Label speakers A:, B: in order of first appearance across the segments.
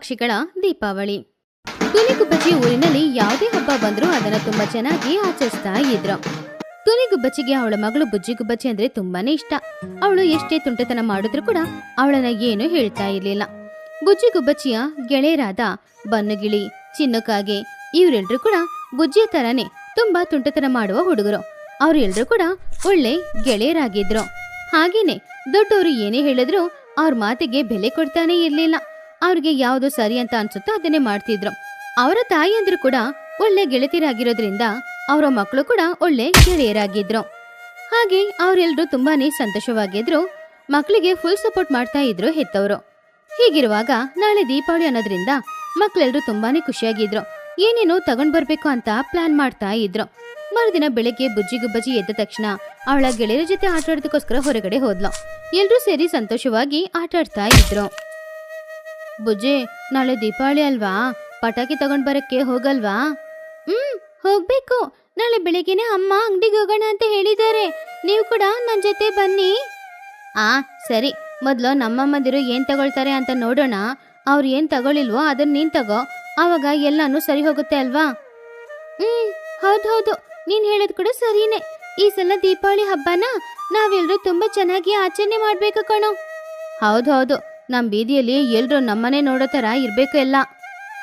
A: ಪಕ್ಷಿಗಳ ದೀಪಾವಳಿ. ತುನಿಗುಬ್ಬಚ್ಚಿ ಊರಿನಲ್ಲಿ ಯಾವುದೇ ಹಬ್ಬ ಬಂದ್ರೂ ಅದನ್ನ ತುಂಬಾ ಚೆನ್ನಾಗಿ ಆಚರಿಸ್ತಾ ಇದ್ರು. ತುನಿಗುಬ್ಬಚ್ಚಿಗೆ ಅವಳ ಮಗಳು ಬುಜ್ಜಿಗುಬ್ಬಚ್ಚಿ ಅಂದ್ರೆ ತುಂಬಾನೇ ಇಷ್ಟ. ಅವಳು ಎಷ್ಟೇ ತುಂಟತನ ಮಾಡಿದ್ರು ಕೂಡ ಅವಳನ್ನ ಏನು ಹೇಳ್ತಾ ಇರ್ಲಿಲ್ಲ. ಬುಜ್ಜಿಗುಬ್ಬಚ್ಚಿಯ ಗೆಳೆಯರಾದ ಬನ್ನುಗಿಳಿ, ಚಿನ್ನುಕಾಗೆ ಇವರೆಲ್ಲರೂ ಕೂಡ ಬುಜ್ಜಿಯ ತರಾನೇ ತುಂಬಾ ತುಂಟತನ ಮಾಡುವ ಹುಡುಗರು. ಅವ್ರೆಲ್ರೂ ಕೂಡ ಒಳ್ಳೆ ಗೆಳೆಯರಾಗಿದ್ರು. ಹಾಗೇನೆ ದೊಡ್ಡವರು ಏನೇ ಹೇಳಿದ್ರು ಅವ್ರ ಮಾತಿಗೆ ಬೆಲೆ ಕೊಡ್ತಾನೆ ಇರ್ಲಿಲ್ಲ. ಅವ್ರಿಗೆ ಯಾವ್ದು ಸರಿ ಅಂತ ಅನ್ಸುತ್ತೋ ಅದನ್ನೇ ಮಾಡ್ತಿದ್ರು. ಅವರ ತಾಯಿಯಂದ್ರು ಕೂಡ ಒಳ್ಳೆ ಗೆಳತಿಯರಾಗಿರೋದ್ರಿಂದ ಅವರ ಮಕ್ಕಳು ಕೂಡ ಒಳ್ಳೆ ಗೆಳೆಯರಾಗಿದ್ರು. ಹಾಗೆ ಅವರೆಲ್ಲರೂ ತುಂಬಾನೇ ಸಂತೋಷವಾಗಿದ್ರು. ಮಕ್ಕಳಿಗೆ ಫುಲ್ ಸಪೋರ್ಟ್ ಮಾಡ್ತಾ ಇದ್ರು ಹೆತ್ತವರು. ಹೀಗಿರುವಾಗ ನಾಳೆ ದೀಪಾವಳಿ ಅನ್ನೋದ್ರಿಂದ ಮಕ್ಕಳೆಲ್ಲರೂ ತುಂಬಾನೇ ಖುಷಿಯಾಗಿದ್ರು. ಏನೇನೋ ತಗೊಂಡ್ ಬರ್ಬೇಕು ಅಂತ ಪ್ಲಾನ್ ಮಾಡ್ತಾ ಇದ್ರು. ಮರುದಿನ ಬೆಳಗ್ಗೆ ಬುಜ್ಜಿಗುಬ್ಬಚ್ಚಿ ಎದ್ದ ತಕ್ಷಣ ಅವಳ ಗೆಳೆಯರ ಜೊತೆ ಆಟ ಆಡೋದಕ್ಕೋಸ್ಕರ ಹೊರಗಡೆ ಹೋದ್ಲು. ಎಲ್ರೂ ಸೇರಿ ಸಂತೋಷವಾಗಿ ಆಟ ಆಡ್ತಾ ಇದ್ರು. ಬುಜ್ಜಿ, ನಾಳೆ ದೀಪಾವಳಿ ಅಲ್ವಾ, ಪಟಾಕಿ ತಗೊಂಡ್ ಬರಕ್ಕೆ ಹೋಗಲ್ವಾ? ಹೋಗ್ಬೇಕು. ನಾಳೆ ಬೆಳಿಗ್ಗೆನೆ ಅಮ್ಮ ಅಂಗಡಿಗೆ ಹೋಗೋಣ ಅಂತ ಹೇಳಿದ್ದಾರೆ. ನೀವು ಕೂಡ ನನ್ನ ಜೊತೆ ಬನ್ನಿ. ಸರಿ, ಮೊದ್ಲು ನಮ್ಮಮ್ಮಂದಿರು ಏನ್ ತಗೊಳ್ತಾರೆ ಅಂತ ನೋಡೋಣ. ಅವ್ರು ಏನ್ ತಗೊಳಿಲ್ವೋ ಅದನ್ನ ನೀನ್ ತಗೋ, ಆವಾಗ ಎಲ್ಲಾನು ಸರಿ ಹೋಗುತ್ತೆ ಅಲ್ವಾ? ಹೌದು, ನೀನ್ ಹೇಳೋದ್ ಕೂಡ ಸರಿನೇ. ಈ ಸಲ ದೀಪಾವಳಿ ಹಬ್ಬನ ನಾವೆಲ್ಲರೂ ತುಂಬಾ ಚೆನ್ನಾಗಿ ಆಚರಣೆ ಮಾಡ್ಬೇಕು ಕಣೋ. ಹೌದು, ನಮ್ ಬೀದಿಯಲ್ಲಿ ಎಲ್ರು ನಮ್ಮನೆ ನೋಡೋ ತರ ಇರ್ಬೇಕು ಎಲ್ಲ.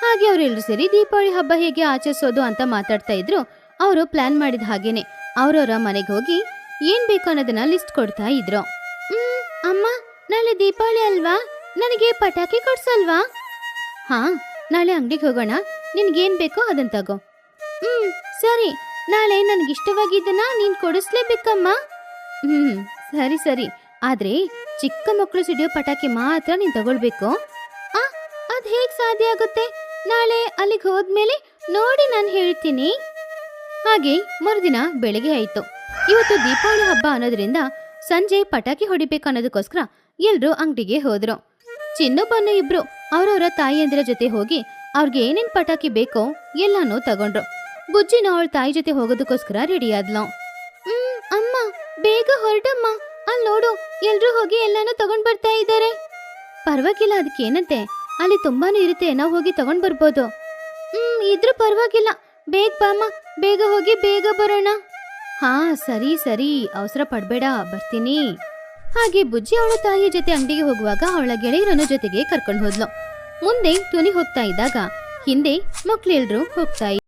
A: ಹಾಗೆ ಅವ್ರೆಲ್ರು ಸೇರಿ ದೀಪಾವಳಿ ಹಬ್ಬ ಹೇಗೆ ಆಚರಿಸೋದು ಅಂತ ಮಾತಾಡ್ತಾ ಇದ್ರು. ಅವರು ಪ್ಲಾನ್ ಮಾಡಿದ ಹಾಗೇನೆ ಅವ್ರವ್ರ ಮನೆಗೆ ಹೋಗಿ ಏನ್ ಬೇಕು ಅನ್ನೋದನ್ನ ಲಿಸ್ಟ್ ಕೊಡ್ತಾ ಇದ್ರು. ಅಮ್ಮ, ನಾಳೆ ದೀಪಾವಳಿ ಅಲ್ವಾ, ನನಗೆ ಪಟಾಕಿ ಕೊಡ್ಸಲ್ವಾ? ನಾಳೆ ಅಂಗಡಿಗೆ ಹೋಗೋಣ, ನಿನ್ಗೇನ್ ಬೇಕೋ ಅದನ್ನ ತಗೋ. ಸರಿ, ನಾಳೆ ನನ್ಗಿಷ್ಟವಾಗಿದ್ದನ್ನ ನೀನ್ ಕೊಡಿಸ್ಲೇಬೇಕಮ್ಮ. ಸರಿ, ಆದ್ರೆ ಚಿಕ್ಕ ಮಕ್ಕಳು ಸಿಡಿಯೋ ಪಟಾಕಿ ಮಾತ್ರ ನೀನ್ ತಗೊಳ್ಬೇಕು. ಅದ್ ಹೇಗ್ ಸಾಧ್ಯ ಆಗುತ್ತೆ? ನಾಳೆ ಅಲ್ಲಿಗೆ ಹೋದ್ಮೇಲೆ ನೋಡಿ ನಾನು ಹೇಳ್ತೀನಿ. ಹಾಗೆ ಮರುದಿನ ಬೆಳಗ್ಗೆ ಆಯ್ತು. ಇವತ್ತು ದೀಪಾವಳಿ ಹಬ್ಬ ಅನ್ನೋದ್ರಿಂದ ಸಂಜೆ ಪಟಾಕಿ ಹೊಡಿಬೇಕು ಅನ್ನೋದಕ್ಕೋಸ್ಕರ ಎಲ್ರು ಅಂಗಡಿಗೆ ಹೋದ್ರು. ಚಿನ್ನು ಬನ್ನು ಇಬ್ರು ಅವ್ರವ್ರ ತಾಯಿಯಂದಿರ ಜೊತೆ ಹೋಗಿ ಅವ್ರಿಗೆ ಏನೇನ್ ಪಟಾಕಿ ಬೇಕೋ ಎಲ್ಲಾನು ತಗೊಂಡ್ರು. ಬುಜ್ಜಿನ ಅವಳ ತಾಯಿ ಜೊತೆ ಹೋಗೋದಕ್ಕೋಸ್ಕರ ರೆಡಿ ಆದ್ಲು. ಅಮ್ಮ, ಬೇಗ ಹೊರಟಮ್ಮ, ಅಲ್ಲಿ ನೋಡು ಎಲ್ರು ಹೋಗಿ ಎಲ್ಲಾನು ತಗೊಂಡ್ ಬರ್ತಾ ಇದ್ದಾರೆ. ಪರವಾಗಿಲ್ಲ, ಅದಕ್ಕೇನಂತೆ, ಅಲ್ಲಿ ತುಂಬಾನು ಇರುತ್ತೆ, ನಾವು ಹೋಗಿ ತಗೊಂಡ್ ಬರ್ಬೋದು. ಇದ್ರೂ ಪರವಾಗಿಲ್ಲ, ಬೇಗ ಬಾಮ್ಮ, ಬೇಗ ಹೋಗಿ ಬೇಗ ಬರೋಣ. ಸರಿ, ಅವಸರ ಪಡ್ಬೇಡ, ಬರ್ತೀನಿ. ಹಾಗೆ ಬುಜ್ಜಿ ಅವಳ ತಾಯಿಯ ಜೊತೆ ಅಂಗಡಿಗೆ ಹೋಗುವಾಗ ಅವಳ ಗೆಳೆಯರನ್ನು ಜೊತೆಗೆ ಕರ್ಕೊಂಡು ಹೋದ್ಲು. ಮುಂದೆ ತುನಿ ಹೋಗ್ತಾ ಇದ್ದಾಗ ಹಿಂದೆ ಮಕ್ಳೆಲ್ರು ಹೋಗ್ತಾ